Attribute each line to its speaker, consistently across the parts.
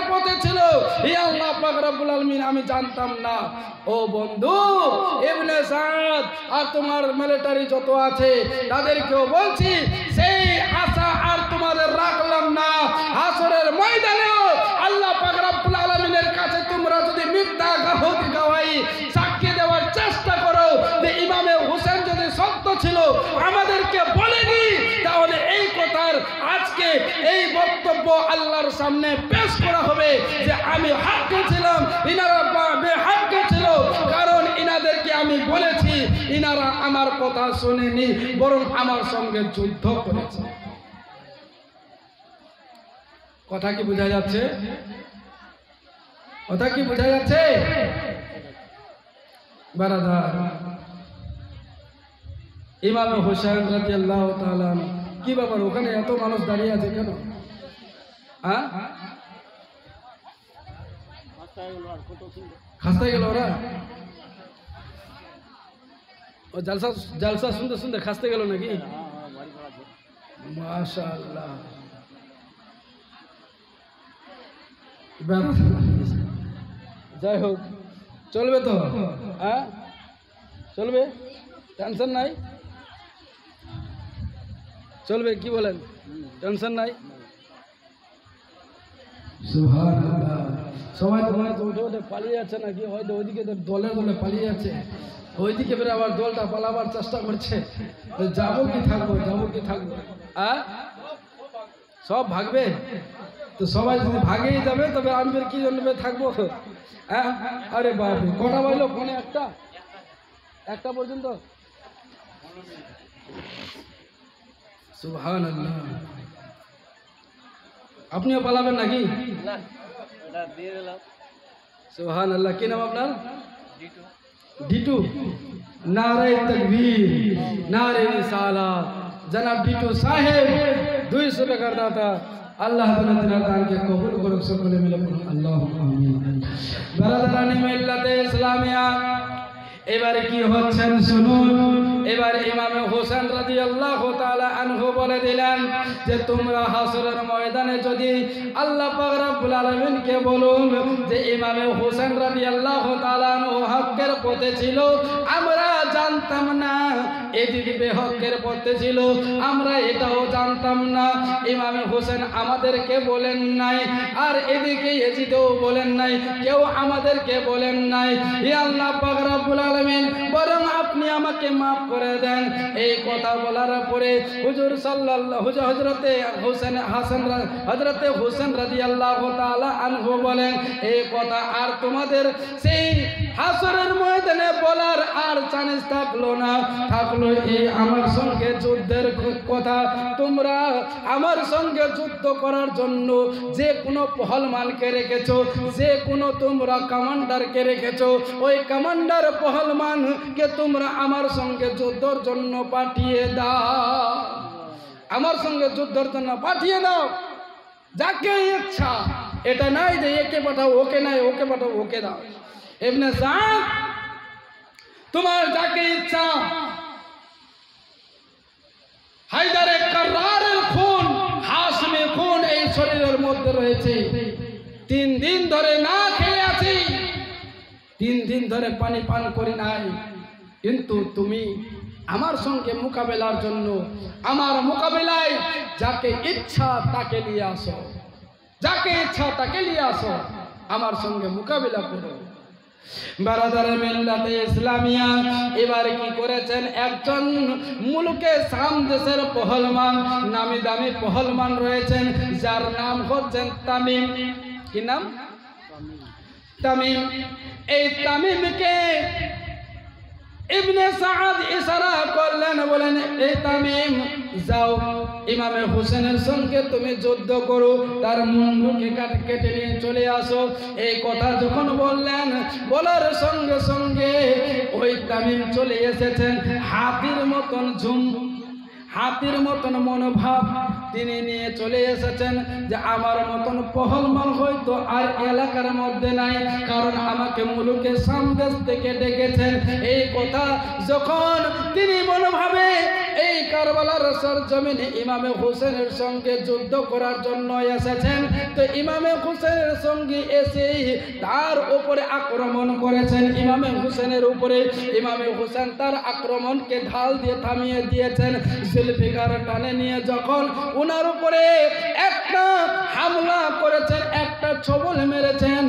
Speaker 1: পথে ছিল, হে আল্লাহ পাক রব্বুল আলামিন আমি জানতাম না। ও বন্ধু ইবনে সাদ আর তোমার মিলিটারি যত আছে তাদেরকেও বলছি, সেই আশা আর তোমাদের রাখলাম না। হাসরের ময়দানেও আল্লাহ পাক রব্বুল আলামিনের কাছে তোমরা যদি মিথ্যা গাওয়াই সাক্ষী দেওয়ার চেষ্টা করো যে ইমামে হোসেন যদি সত্য ছিল আমাদেরকে বলেনি, তাহলে এই কথার আজকে এই বক্তব্য আল্লাহর সামনে পেশ করা হবে যে আমি হকে ছিলাম, ইনারা বেহকে ছিল। কারণ ইনাদেরকে আমি বলেছি, ইনারা আমার কথা শোনেনি, বরং আমার সঙ্গে যুদ্ধ করেছে। কথা কি বোঝা যাচ্ছে? কথা কি বোঝা যাচ্ছে? বারাদার ইমাম হোসেন রাদিয়াল্লাহু তাআলা, কি ব্যাপার ওখানে এত মানুষ দাঁড়িয়ে আছে কেন? হ্যাঁ, খাস্তায় গেল ওরা? ও জলসা জলসা শুনতে শুনতে খাস্তে গেল নাকি? মাশাআল্লাহ। যাই হোক, চলবে তো? হ্যাঁ চলবে, টেনশন নাই, চলবে। কি বলেন? টেনশন নাই। সুবহানাল্লাহ। সবাই তো মনে উঠে উঠে পালিয়ে যাচ্ছে নাকি, হয়তো ওইদিকে দলে দলে পালিয়ে যাচ্ছে, ওইদিকে ফের আবার দলটা পালাবার চেষ্টা করছে। যাবো কি থাকবো, যাবো কি থাকবো? সব ভাগবে তো, সবাই যদি ভাগেই যাবে তবে আমি ফের কি জন্য থাকবো? আরে বাপরে, কটা বাজলো ফোনে? একটা পর্যন্ত। সুবহানাল্লাহ। আপনিও পালাবেন নাকি? সুবহানাল্লাহ। কি নাম আপনার? ডিটু। নারে তাকবীর, নারে রিসালাত। জনাব ডিটু সাহেব 200 টাকার দাতা। আল্লাহ তাআলা দানকে কবুল করুক, সকলে মিলে পড়ুন আল্লাহুম্মা আমিন। বারাদারানি মিল্লাতে ইসলামিয়া, এবারে কি হচ্ছেন শুনুন। এবার ইমামে হোসেন রাদিয়াল্লাহু তাআলা আনহু বলে দিলেন যে তোমরা হাসরের ময়দানে যদি আল্লাহ পাক রব্বুল আলামিনকে বলুন যে ইমামে হোসেন রাদিয়াল্লাহু তাআলা আনহু হকের পথে ছিল, আমরা জানতাম না। এদিকে বেহকের পথে ছিল, আমরা এটাও জানতাম না। ইমামে হোসেন আমাদেরকে বলেন নাই, আর এদিকে এজিদেও বলেন নাই, কেউ আমাদেরকে বলেন নাই। হে আল্লাহ পাক রব্বুল আলামিন, বরং আপনি আমাকে মাফ করে দেন। এই কথা বলার পরে হুজুর সাল্লাল্লাহু হযরতে হোসেন রাদিয়াল্লাহু তাআলা আনহু বলেন, এই কথা আর তোমাদের সেই হাসরের ময়দানে বলার আর চান্স থাকলো না। থাকলো এই আমার সঙ্গে যুদ্ধের কথা। তোমরা আমার সঙ্গে যুদ্ধ করার জন্য যে কোনো পহলমানকে রেখেছো, যে কোনো তোমরা কমান্ডারকে রেখেছো, ওই কমান্ডার পহলমানকে তোমরা আমার সঙ্গে যুদ্ধের জন্য পাঠিয়ে দাও। আমার সঙ্গে যুদ্ধের জন্য পাঠিয়ে দাও, যাকে ইচ্ছা। এটা নাই যে একে পাঠাও, ওকে নাই, ওকে পাঠাও, ওকে দাও। ইবনে সাদ, তোমার যাকে ইচ্ছা। হায়দারে কাররারের খুন, হাশমে খুন এই শরীরের মধ্যে রয়েছে। 3 দিন ধরে না খেয়ে আছি, 3 দিন ধরে পানি পান করি নাই, কিন্তু তুমি আমার সঙ্গে মোকাবেলার জন্য, আমার মোকাবেলায় যাকে ইচ্ছা তাকে নিয়ে আসো, যাকে ইচ্ছা তাকে নিয়ে আসো, আমার সঙ্গে মোকাবেলা করো। বারাদারে মিল্লাতে ইসলামিয়া, এবার কি করেছেন, একজন মুলকে শাম দেশের পহলমান, নামি দামি পহলমান রয়েছেন, যার নাম হচ্ছেন তামিম। কি নাম? তামিম। এই তামিমকে ইবনে সাদ ইশারা করলেন, বলেন এই তামিম যাও ইমামে হোসেনের সঙ্গে তুমি যুদ্ধ করো, তার মুন্ডুকে কেটে নিয়ে চলে আসো। এই কথা যখন বললেন, বলার সঙ্গে সঙ্গে ওই তামিম চলে এসেছেন। হাতির মতন হাতির মতন মনোভাব তিনি নিয়ে চলে এসেছেন যে আমার মতন পহলমান হয়তো আর এলাকার মধ্যে নাই, কারণ আমাকে মুলুকে শাম দেশ থেকে ডেকেছেন। এই কথা যখন তিনি মনোভাবে এই কারবালার সরজমিনে ইমামে হোসেনের সঙ্গে যুদ্ধ করার জন্য এসেছেন। তো ইমামে হোসেনের সঙ্গে এসে তার উপরে আক্রমণ করেছেন। ইমামে হোসেনের উপরে ইমামে হোসেন তার আক্রমণকে ঢাল দিয়ে থামিয়ে দিয়েছেন। জুলফিকার টানে নিয়ে যখন ওনার উপরে একটা হামলা করেছেন, একটা ছবল মেরেছেন,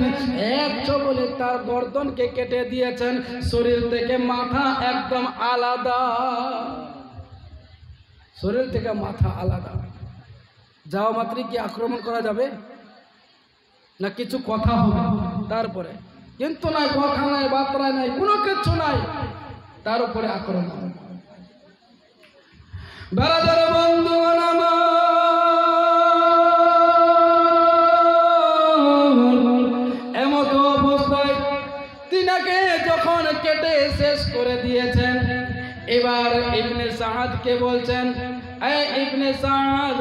Speaker 1: এক ছবলে তার গর্দনকে কেটে দিয়েছেন। শরীর থেকে মাথা একদম আলাদা, শরীর থেকে মাথা আলাদা। যাওয়া মাত্রই কি আক্রমণ করা যাবে না কিছু কথা হবে তারপরে? কিন্তু নাই, কথা নাই, বার্তা নাই, কোনো কিছু নাই, তার উপরে আক্রমণ। বারাদার বন্ধুগণ আমার, এমত অবস্থায় তিনাকে যখন কেটে শেষ করে দিয়েছেন, এবার ইবনে সাআদকে বলছেন, এই ইবনে সাআদ,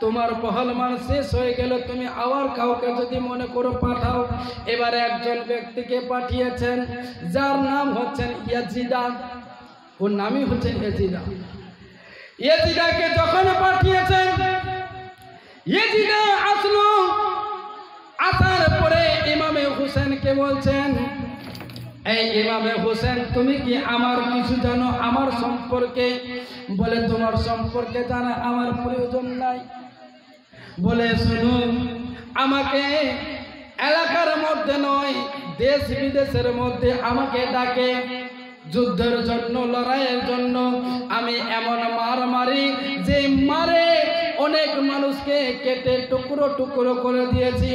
Speaker 1: তোমার পহলমান শেষ হয়ে গেল, তুমি আবার কাউকে যদি মনে করো পাঠাও। এবার একজন ব্যক্তিকে পাঠিয়েছেন যার নাম হচ্ছেন ইয়াজিদা, ওর নামই হচ্ছেন ইয়াজিদা। ইয়াজিদাকে যখন পাঠিয়েছেন, ইয়াজিদা আসলো। আসার পরে ইমামে হোসেনকে বলছেন, এই ইমামে হোসেন, তুমি কি আমার কিছু জানো আমার সম্পর্কে? বলে, তোমার সম্পর্কে জানা আমার প্রয়োজন নাই। বলে, শুনুন, আমাকে এলাকার মধ্যে নয়, দেশ বিদেশের মধ্যে আমাকে ডাকে যুদ্ধের জন্য, লড়াইয়ের জন্য। আমি এমন মার মারি যে মারে অনেক মানুষকে কেটে টুকরো টুকরো করে দিয়েছি।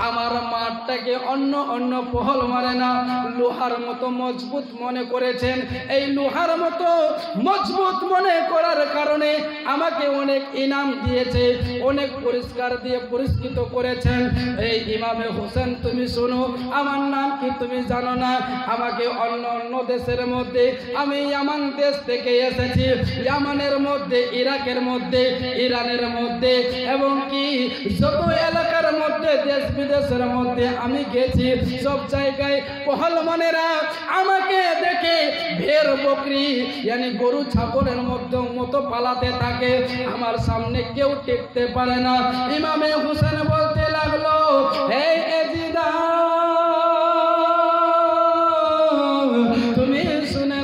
Speaker 1: আমার মারটাকে অন্য অন্য পহল মারে না, লোহার মতো মজবুত মনে করেছেন। এই লোহার মতো মজবুত মনে করার কারণে আমাকে অনেক ইনাম দিয়েছে, অনেক পুরস্কার দিয়ে পুরস্কৃত করেছেন। এই ইমামে হোসেন, তুমি শোনো, আমার নাম কি তুমি জানো না? আমাকে অন্য অন্য দেশের মধ্যে, আমি ইয়ামান দেশ থেকে এসেছি, ইয়ামানের মধ্যে, ইরাকের মধ্যে, ইরানের মধ্যে, এবং কি যত এলাকার মধ্যে, দেশ বিদেশের মধ্যে আমি গেছি, সব জায়গায় পহলমানেরা আমাকে দেখে ভেড় বকরি यानी গরু ছাগলের মতো পালাতে থাকে, আমার সামনে কেউ টিকতে পারে না। ইমামে হোসেন বলতে লাগলো, হে ইয়াজিদা, তুমি শুনে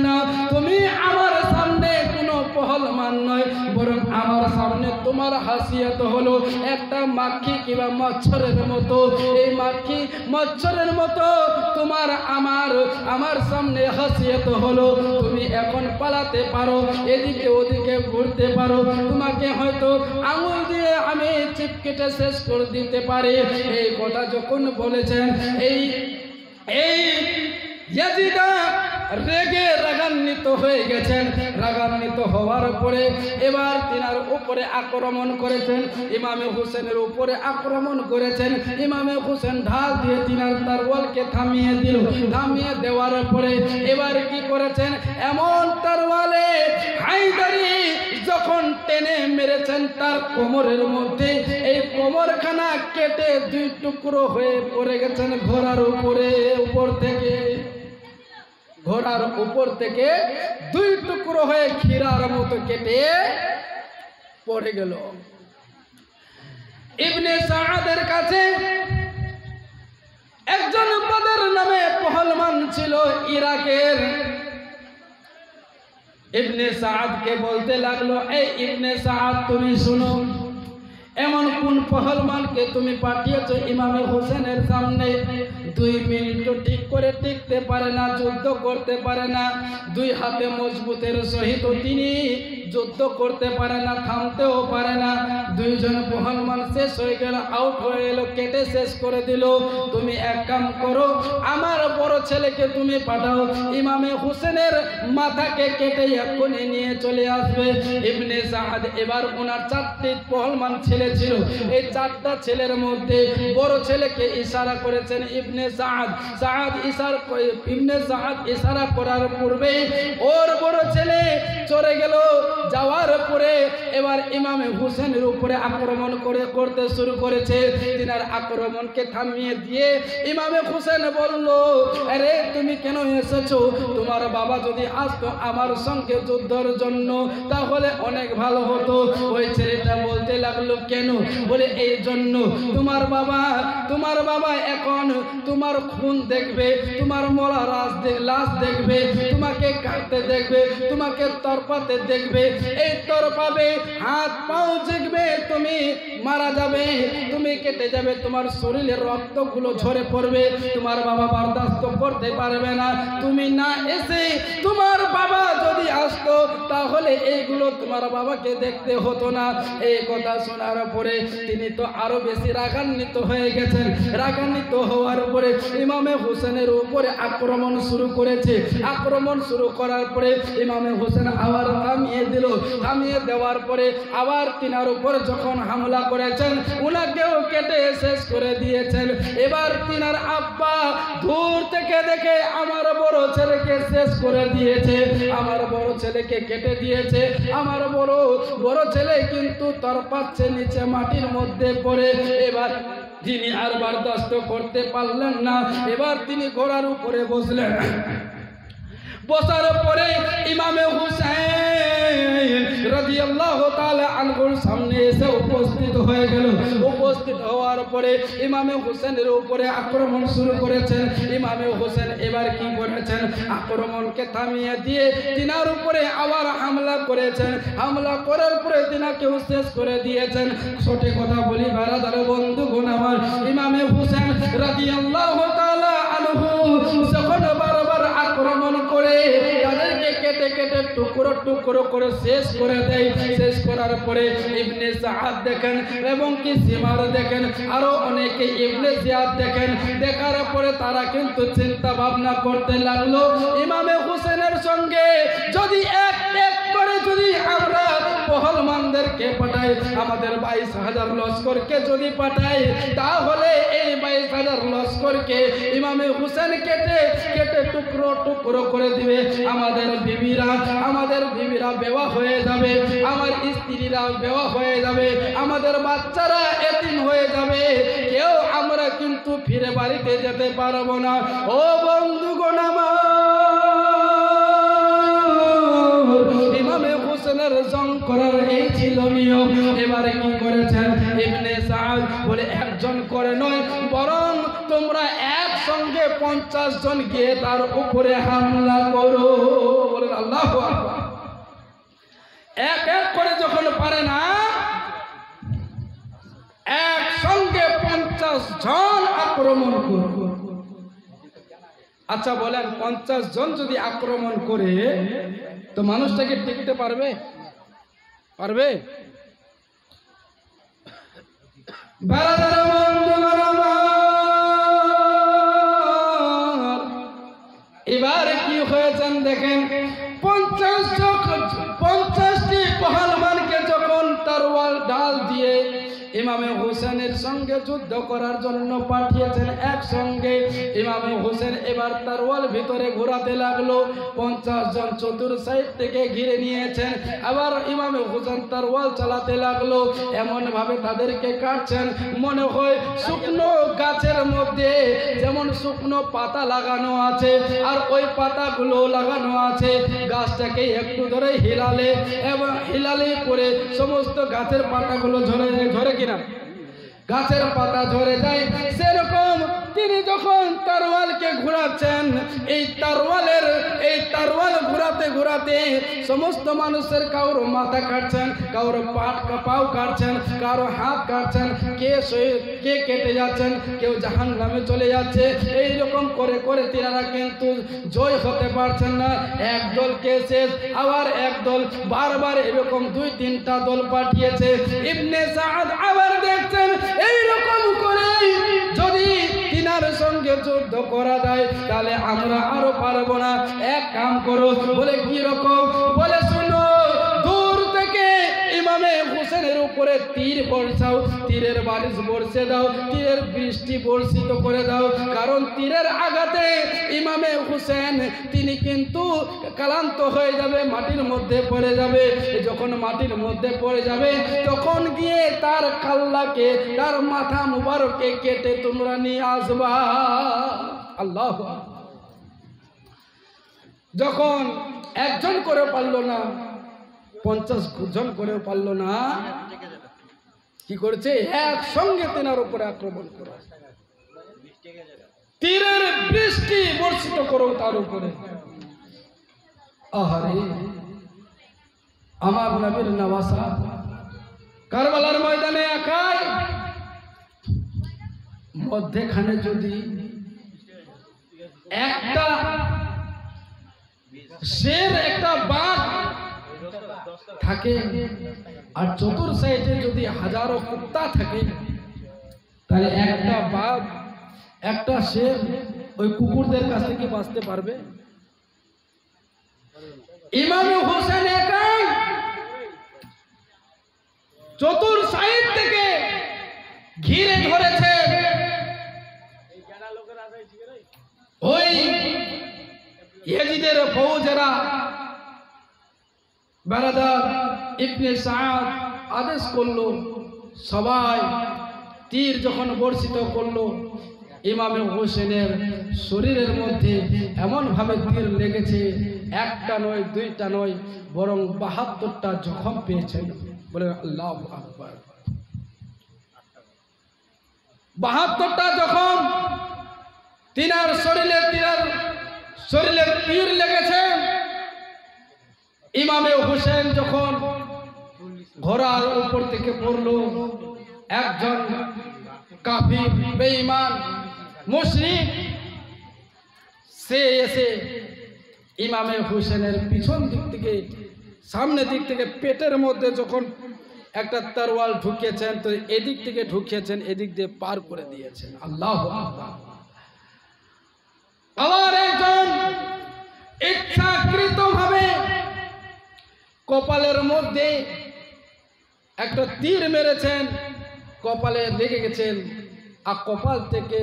Speaker 1: নাও, তুমি আমার সামনে কোনো পহলমান নয়, বরং আমার সামনে তোমার হাসিয়াত হলো একটা মাখি কিংবা মচ্ছরের মতো। এই মাখি মচ্ছরের মতো তোমার আমার সামনে হাসিয়াত হলো। তুমি এখন পালাতে পারো, এদিকে ওদিকে ঘুরতে পারো, তোমাকে হয়তো আঙুল দিয়ে আমি চিপকেটে শেষ করে দিতে পারি। এই কথা যখন বলেছেন, এই ইয়াজিদা রেগে রাগান্বিত হয়ে গেছেন। রাগান্বিত হওয়ার পরে এবার তিনার উপরে আক্রমণ করেছেন, ইমামে হোসেনের উপরে আক্রমণ করেছেন। ইমামে হোসেন ঢাল দিয়ে তিনার তরওয়ালকে থামিয়ে দিল। থামিয়ে দেওয়ার পরে এবার কি করেছেন, এমন তরওয়ালে হায়দারি যখন টেনে মেরেছেন তার কোমরের মধ্যে, এই কোমরখানা কেটে দুই টুকরো হয়ে পড়ে গেছেন ঘোড়ার উপর থেকে দুই টুকরো হয়ে ক্ষীরার মতো কেটে পড়ে গেল। ইবনে সাআদের কাছে একজন বদর নামে পহলমান ছিল ইরাকের। ইবনে সাআদকে বলতে লাগলো, এই ইবনে সাআদ, তুমি শুনো, এমন কোন পহলমানকে তুমি পাঠিয়েছো ইমামে হোসেনের সামনে? 2 মিনিট ঠিক করে টিকতে পারে না, যুদ্ধ করতে পারে না, 2 হাতে মজবুতের সহিত তিনি যুদ্ধ করতে পারে না, থামতেও পারে না। 2 জন পহলমান শেষ হয়ে গেল, আউট হয়ে এলো, কেটে শেষ করে দিল। তুমি এক কাম করো, আমার বড় ছেলেকে তুমি পাঠাও, ইমামে হোসেনের মাথাকে কেটে এক্ষুনি নিয়ে চলে আসবে। ইবনে সাআদ এবার ওনার 4টি পহলমান ছেলে ছিল, এই 4টা ছেলের মধ্যে বড় ছেলেকে ইশারা করেছেন ইবনে সাআদ। ইবনে সাআদ ইশারা করার পূর্বে ওর বড় ছেলে চলে গেল যাওয়ার পরে এবার ইমামে হুসেনের উপরে আক্রমণ করতে শুরু করেছে। তিনার আক্রমণকে থামিয়ে দিয়ে ইমামে হুসেন বলল, আরে তুমি কেন এসেছো? তোমার বাবা যদি আসতো আমার সঙ্গে যুদ্ধের জন্য তাহলে অনেক ভালো হতো। ওই ছেলেটা বলতে লাগলো, কেন? বলে এই জন্য, তোমার বাবা এখন তোমার খুন দেখবে, তোমার মরা লাশ দেখবে, তোমাকে কাটতে দেখবে, তোমাকে তরপাতে দেখবে, এই তরপাবে হাত পাও দেখবে, তুমি মারা যাবে, তুমি কেটে যাবে, তোমার শরীরের রক্তগুলো ঝরে পড়বে, তোমার বাবা বরদাস্ত করতে পারবে না। তুমি না এসে তোমার বাবা যদি আসতো তাহলে এইগুলো তোমার বাবাকে দেখতে হতো না। এই কথা শোনার পরে তিনি তো আরো বেশি রাগান্বিত হয়ে গেছেন। রাগান্বিত হওয়ার পরে ইমামে হুসেনের উপরে আক্রমণ শুরু করেছে। আক্রমণ শুরু করার পরে ইমামে হুসেন আবার থামিয়ে দিল। থামিয়ে দেওয়ার পরে আবার তিনার উপর যখন হামলা করেছেন, উনাকেও কেটে শেষ করে দিয়েছেন। এবার তিনার আব্বা দূর থেকে দেখে আমার বড় ছেলেকে শেষ করে দিয়েছে, আমার বড় ছেলেকে কেটে দিয়েছে। আমার বড় ছেলে কিন্তু তরপাচ্ছে নিচে মাটির মধ্যে পড়ে। এবার তিনি আর বরদাস্ত করতে পারলেন না। এবার তিনি ঘোড়ার উপরে বসলেন। বসার পরে ইমামে হুসাইন রাদিয়াল্লাহু তাআলা আনহুর সামনে এসে উপস্থিত হয়ে গেল। উপস্থিত হওয়ার পরে ইমামে হুসেনের উপরে আক্রমণ শুরু করেছেন। ইমামে হুসেন এবার কি করেছেন? আক্রমণকে থামিয়ে দিয়ে তিনার উপরে আবার হামলা করেছেন। হামলা করার পরে তিনাকেও শেষ করে দিয়েছেন। সঠিক কথা বলি বারাদার বন্ধুগণ আমার, ইমামে হুসেন রাদিয়াল্লাহু তাআলা আনহু যখন বারবার আক্রমণ করে তাদেরকে কেটে কেটে টুকরো টুকরো করে শেষ করে দেয়। শেষ করার পরে ইবনে সাআদ দেখেন এবং কি সিমার দেখেন, আরো অনেকে ইবনে জিয়াদ দেখেন। দেখার পরে তারা কিন্তু চিন্তা ভাবনা করতে লাগলো, ইমামে হুসেনের সঙ্গে যদি এক এক করে যদি আমরা পহলমানদেরকে পাঠাই, আমাদের 22,000 লস্করকে যদি পাঠাই, তাহলে এই 22,000 লস্করকে ইমামে হুসেন কেটে কেটে টুকরো টুকরো করে দিবে। আমাদের বিবিরা বেওয়া হয়ে যাবে, আমার স্ত্রীরা বেওয়া হয়ে যাবে, আমাদের বাচ্চারা এতিম হয়ে যাবে, কেউ আমরা কিন্তু ফিরে বাড়িতে যেতে পারবো না। ও বন্ধুগণ আমার, ইমামে হুসেনের জং করার এই ছিল নিয়ম। এবারে কি করেছেন ইবনে সাআদ? বলে একজন করে নয়, বরং তোমরা একসঙ্গে 50 জন গিয়ে তার উপরে হামলা করো। বলেন আল্লাহু আকবার। এক এক করে যখন পারে না, একসঙ্গে 50 জন আক্রমণ করো। আচ্ছা বলেন, 50 জন যদি আক্রমণ করে তো মানুষটাকে টিকতে পারবে? এবারে কি হয়েছেন দেখেন, 50টি পহলমানকে যখন তরোয়াল ঢাল দিয়ে ইমামে হুসেনের সঙ্গে যুদ্ধ করার জন্য পাঠিয়েছেন একসঙ্গে, ইমামে হুসেন এবার তরোয়াল ভিতরে ঘোরাতে লাগলো। 50 জন চতুর সাইড থেকে ঘিরে নিয়েছেন। আবার ইমামে হুসেন তরোয়াল চালাতে লাগলো, এমন ভাবে তাদেরকে কাটছেন মনে হয় শুকনো গাছের মধ্যে যেমন শুকনো পাতা লাগানো আছে, আর ওই পাতাগুলো লাগানো আছে, গাছটাকে একটু ধরে হিলালে এবং হিলালে পরে সমস্ত গাছের পাতাগুলো ঝরে কিনা গাছের পাতা ঝরে যায়, সেরকম তিনি যখন তরোয়ালকে ঘোরাচ্ছেন, এই তরোয়াল ঘোরাতে ঘোরাতে সমস্ত মানুষের কারোর মাথা কাটছেন, কারোর পাও কাটছেন, কারো হাত কাটছেন, কে কেটে যাচ্ছেন, কেউ জাহান্নামে চলে যাচ্ছে। এইরকম করে করে তিনারা কিন্তু জয় হতে পারছেন না। একদল কে শেষ, আবার একদল, বারবার এরকম 2-3টা দল পাঠিয়েছে। ইবনে সাআদ আবার দেখছেন এইরকম করে যদি তিনার সঙ্গে যুদ্ধ করা যায় তাহলে আমরা আরো পারবো না। এক কাম করো। বলে কি রকম? বলে শুনো, দূর থেকে ইমামে হোসেনের উপরে তীর বর্ষাও, তীরের বারিশ বর্ষে দাও, তীরের বৃষ্টি বর্ষিত করে দাও। কারণ তীরের আঘাতে ইমামে হোসেন তিনি কিন্তু ক্লান্ত হয়ে যাবে, মাটির মধ্যে পড়ে যাবে। যখন মাটির মধ্যে পড়ে যাবে তখন গিয়ে তার কাল্লাকে, তার মাথা মুবারককে কেটে তোমরা নিয়ে আসবা। আল্লাহ, যখন একজন করে পারলো না, 50 জন করেও পারলো না, কি করেছে? একসঙ্গে তেনার উপরে আক্রমণ করো, তীরের বৃষ্টি বর্ষিত করো তার উপরে। আহারে আমার নবীর নওয়াসা কারবালার ময়দানে একাই, মধ্যখানে যদি একটা শের, একটা বাঘ থাকে আর চতুর সাইডে যদি হাজারো কুত্তা থাকে, তাহলে একটা বাঘ, একটা শের ওই কুকুরদের কাছ থেকে বাঁচতে পারবে? ইমামে হোসেন একাই চতুর সাইড থেকে ঘিরে ধরেছে। ওই ইয়াজিদের ফৌজেরা বারাদার ইবনে সাদ আদেশ করলো, সবাই তীর যখন বর্ষিত করলো, ইমামে হোসেনের শরীরের মধ্যে এমন ভাবে তীর লেগেছে, একটা নয়, দুইটা নয়, বরং 72টা জখম পেয়েছেন। বলে আল্লাহু আকবার। 72টা জখম তিনার শরীরে তীর লেগেছে। ইমামে হোসেন যখন ঘোড়ার উপর থেকে পড়লো, একজন কাফির বেঈমান মুশরিক সে এসে ইমামে হোসেনের পিছন দিক থেকে, সামনের দিক থেকে পেটের মধ্যে যখন একটা তরোয়াল ঢুকিয়েছেন, তো এদিক থেকে ঢুকিয়েছেন, এদিক দিয়ে পার করে দিয়েছেন। আল্লাহু আকবার। আবার একজন ইচ্ছাকৃতভাবে কপালের মধ্যে একটা তীর মেরেছেন, কপালে লেগে গেছেন, আর কপাল থেকে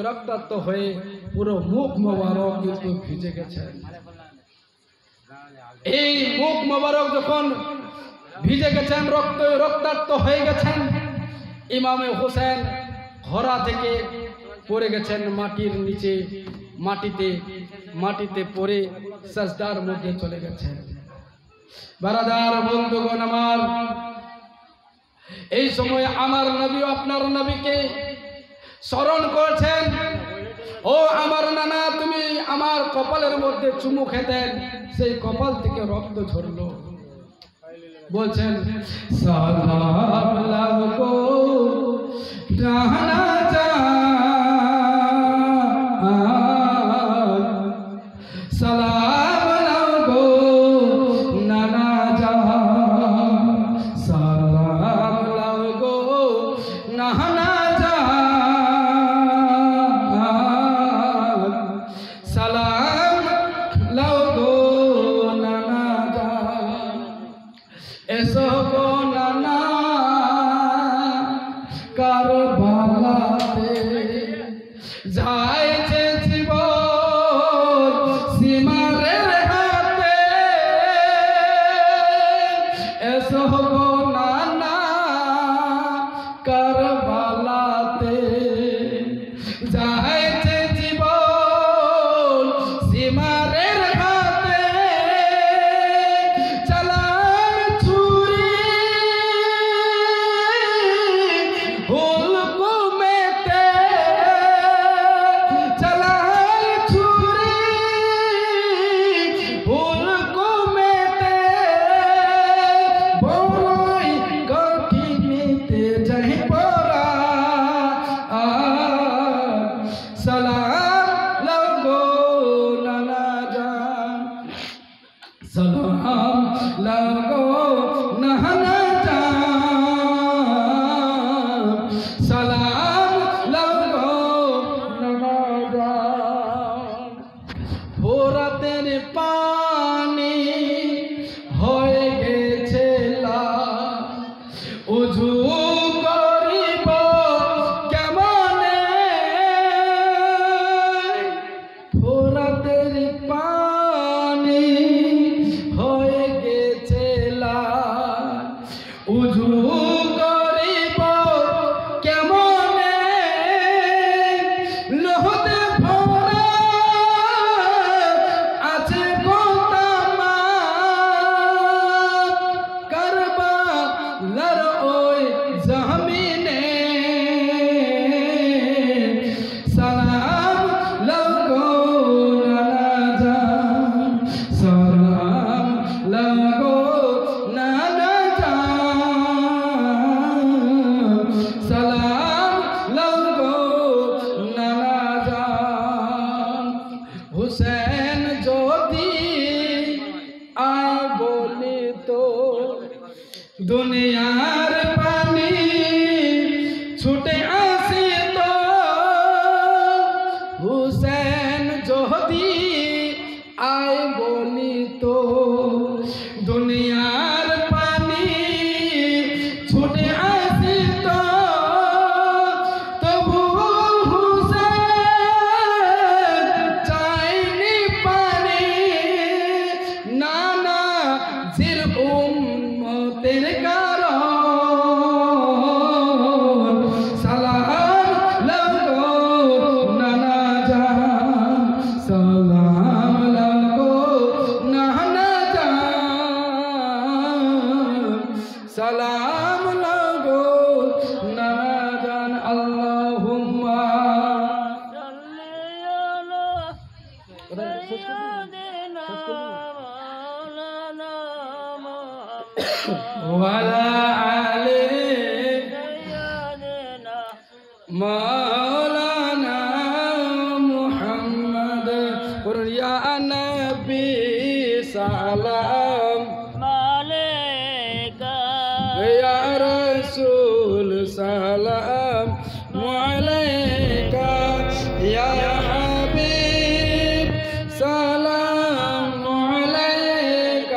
Speaker 1: রক্তাক্ত হয়ে পুরো মুখ মোবারক কিন্তু ভিজে গেছেন। এই মুখ মোবারক যখন ভিজে গেছেন, রক্তাক্ত হয়ে গেছেন, ইমামে হোসেন ঘোড়া থেকে পড়ে গেছেন মাটির নিচে, মাটিতে পড়ে সাজদার মধ্যে চলে গেছেন। বারাদার বন্ধুগণ আমার, এই সময় আমার নবী আপনার নবীকে স্মরণ করছেন। ও আমার নানা, তুমি আমার কপালের মধ্যে চুমু খেতেন, সেই কপাল থেকে রক্ত ঝরলো। বলছেন সালাম লাগো জানা সালাম লাগো নানা জান, সালাম লাগো নানা জান, সালাম লাগো নানা জান। এসো গো নানা কারবালাতে, যায় যে জীবন সীমারের হাতে। এসো গো নানা কারবালাতে, যায় যে জীবন সীমারের হাতে। চালান ছুরি হুলকুমেতে, চালান ছুরি হুলকুমেতে, বড়ই কঠিনিতে যাই পড়া। وعلى آل مولانا محمد قل يا نبي سلام
Speaker 2: عليك
Speaker 1: يا رسول سلام عليك يا حبيب سلام عليك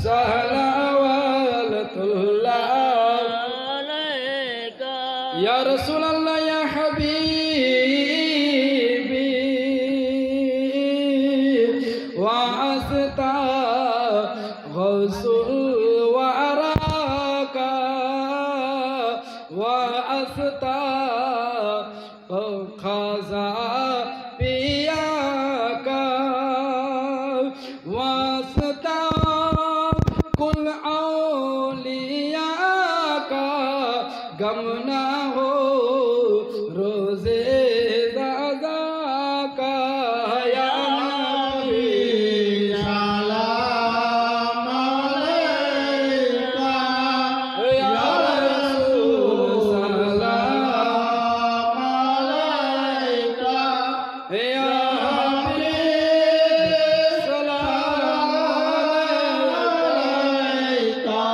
Speaker 1: صلوات الله
Speaker 2: عليك
Speaker 1: يا رسول الله يا حبيبي وأستغوث وأراك وأستغفر بياك واستغفر كل أولياك गमना हो रोजे दादा का या नबी सलाम अलैका या रसूल सलाम अलैका या हबीब सलाम अलैका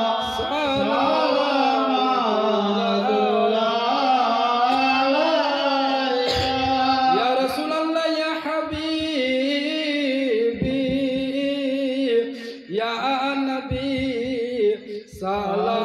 Speaker 1: साला